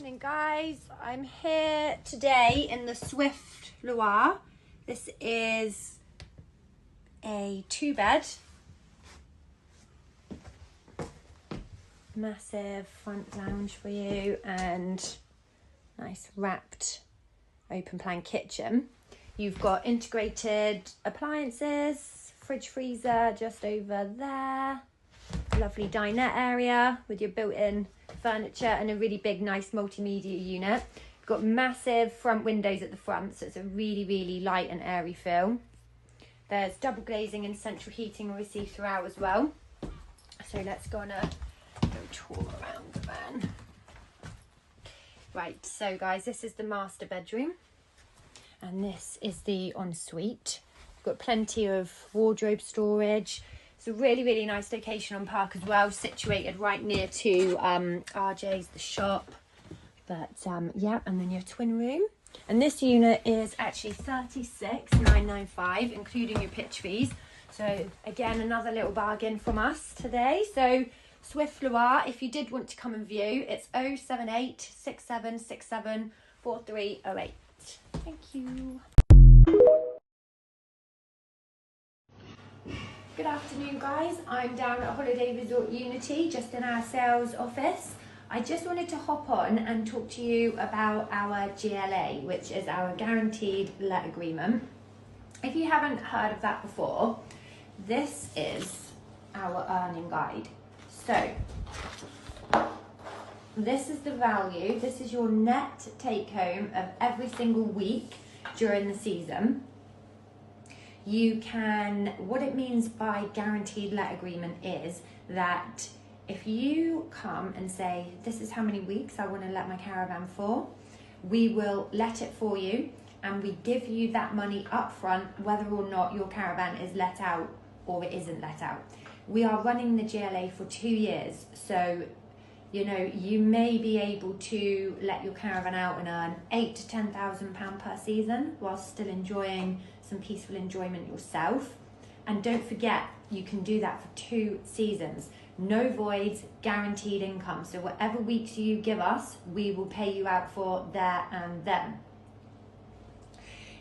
Morning guys, I'm here today in the Swift Loire. This is a 2-bed, massive front lounge for you and nice wrapped open plan kitchen. You've got integrated appliances, fridge freezer just over there, lovely dinette area with your built-in furniture and a really big nice multimedia unit. You've got massive front windows at the front, so it's a really light and airy feel. There's double glazing and central heating obviously throughout as well. So let's go on a little tour around the van. Right, so guys, this is the master bedroom and this is the ensuite. You've got plenty of wardrobe storage. It's a really nice location on park as well, situated right near to RJ's, the shop. But yeah, and then your twin room. And this unit is actually 36,995, including your pitch fees. So again, another little bargain from us today. So Swift Loire, if you did want to come and view, it's 078 6767 4308. Thank you. Good afternoon guys, I'm down at Holiday Resort Unity, just in our sales office. I just wanted to hop on and talk to you about our GLA, which is our Guaranteed Let Agreement. If you haven't heard of that before, this is our earning guide. So, this is the value, this is your net take home of every single week during the season. You can, what it means by guaranteed let agreement is that if you come and say, this is how many weeks I want to let my caravan for, we will let it for you and we give you that money up front, whether or not your caravan is let out or it isn't let out. We are running the GLA for 2 years, so you know, you may be able to let your caravan out and earn £8,000 to £10,000 per season while still enjoying some peaceful enjoyment yourself. And don't forget, you can do that for 2 seasons. No voids, guaranteed income. So whatever weeks you give us, we will pay you out for there and then.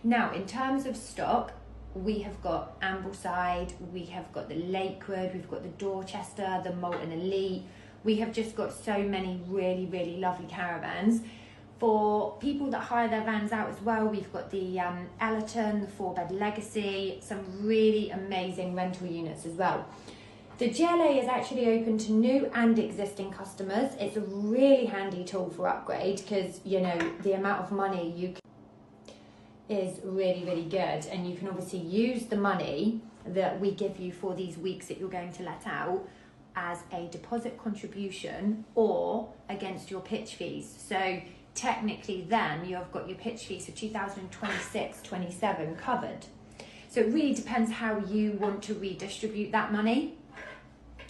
Now, in terms of stock, we have got Ambleside, we have got the Lakewood, we've got the Dorchester, the Molten Elite. We have just got so many really lovely caravans. For people that hire their vans out as well, we've got the Ellerton, the 4-bed Legacy, some really amazing rental units as well. The GLA is actually open to new and existing customers. It's a really handy tool for upgrade because, you know, the amount of money you can is really good, and you can obviously use the money that we give you for these weeks that you're going to let out as a deposit contribution or against your pitch fees. So technically then you've got your pitch fees for 2026-27 covered. So it really depends how you want to redistribute that money,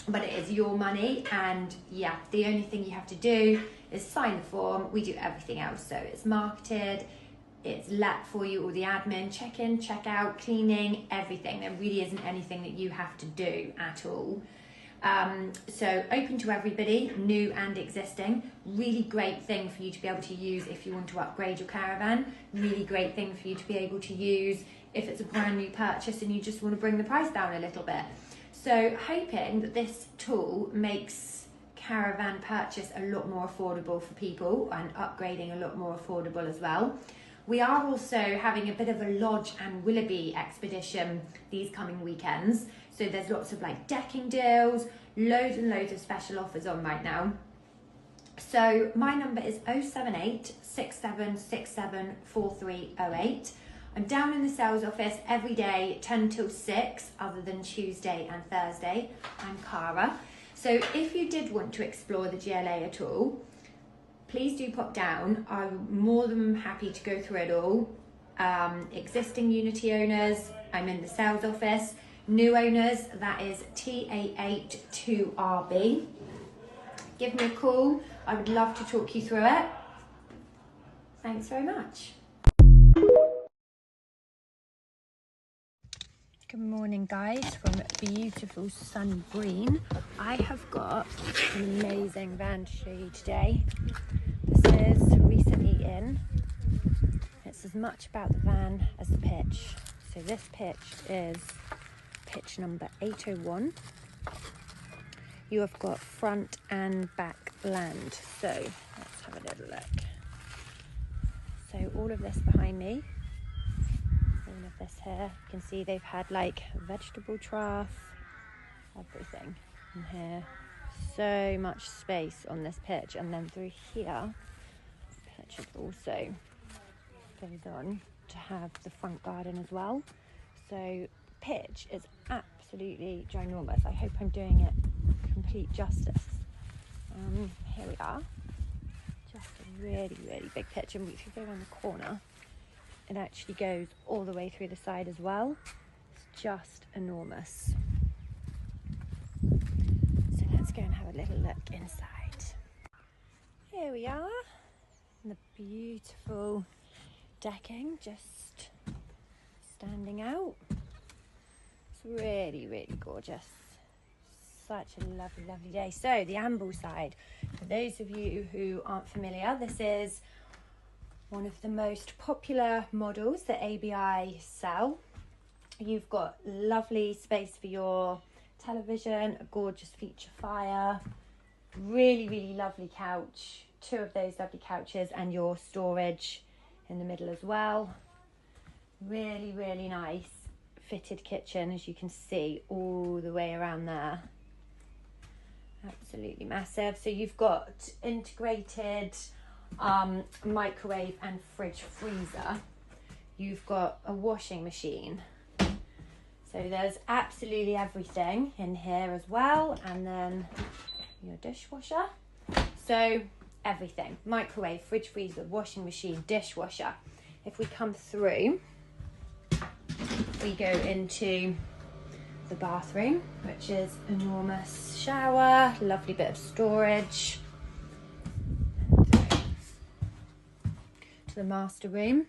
but it is your money. And yeah, the only thing you have to do is sign the form. We do everything else, so it's marketed, it's let for you, all the admin, check in, check out, cleaning, everything. There really isn't anything that you have to do at all. So open to everybody, new and existing. Really great thing for you to be able to use if you want to upgrade your caravan. Really great thing for you to be able to use if it's a brand new purchase and you just want to bring the price down a little bit. So hoping that this tool makes caravan purchase a lot more affordable for people and upgrading a lot more affordable as well. We are also having a bit of a lodge and Willoughby expedition these coming weekends. So there's lots of like decking deals, loads and loads of special offers on right now. So my number is 078 6767 4308. I'm down in the sales office every day, 10 till 6, other than Tuesday and Thursday. I'm Cara. So if you did want to explore the GLA at all, please do pop down. I'm more than happy to go through it all. Existing Unity owners, I'm in the sales office. New owners, that is TA82RB. Give me a call. I would love to talk you through it. Thanks very much. Good morning guys from beautiful sunny Green. I have got an amazing van to show you today. This is recently in. It's as much about the van as the pitch. So this pitch is pitch number 801. You have got front and back land. So let's have a little look. So all of this behind me, all of this here, you can see they've had like vegetable trough, everything in here. So much space on this pitch, and then through here, the pitch is also goes on to have the front garden as well. So pitch is absolutely ginormous. I hope I'm doing it complete justice. Here we are. Just a really, really big pitch, and if you go around the corner, it actually goes all the way through the side as well. It's just enormous. So let's go and have a little look inside. Here we are, and the beautiful decking just standing out. It's really, really gorgeous. Such a lovely, lovely day. So the amble side, for those of you who aren't familiar, this is one of the most popular models that ABI sell. You've got lovely space for your television, a gorgeous feature fire, really, really lovely couch, two of those lovely couches, and your storage in the middle as well. Really, really nice fitted kitchen, as you can see, all the way around there. Absolutely massive. So you've got integrated microwave and fridge freezer. You've got a washing machine. So there's absolutely everything in here as well. And then your dishwasher. So everything. Microwave, fridge freezer, washing machine, dishwasher. If we come through, we go into the bathroom, which is enormous shower, lovely bit of storage. To the master room,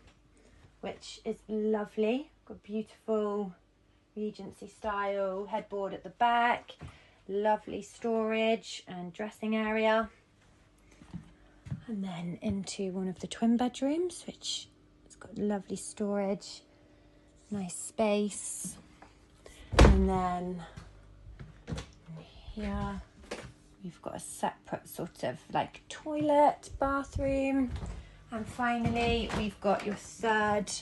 which is lovely. Got beautiful Regency style headboard at the back, lovely storage and dressing area. And then into one of the twin bedrooms, which has got lovely storage, nice space. And then here you've got a separate sort of like toilet, bathroom. And finally, we've got your third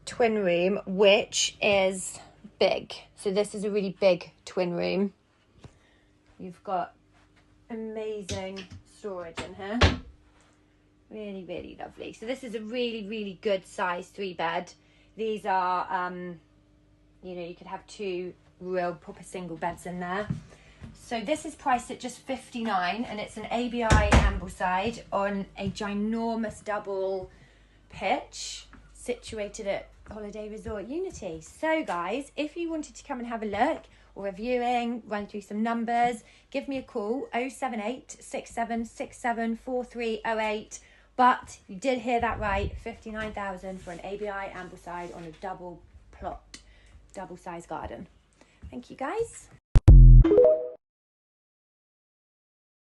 twin room, which is big. So this is a really big twin room. You've got amazing storage in here. Really, really lovely. So this is a really, really good size 3-bed. These are, you know, you could have two real proper single beds in there. So this is priced at just $59, and it's an ABI Ambleside on a ginormous double pitch situated at Holiday Resort Unity. So guys, if you wanted to come and have a look or a viewing, run through some numbers, give me a call, 078 6767 4308. But you did hear that right, 59,000 for an ABI Ambleside on a double plot, double size garden. Thank you guys.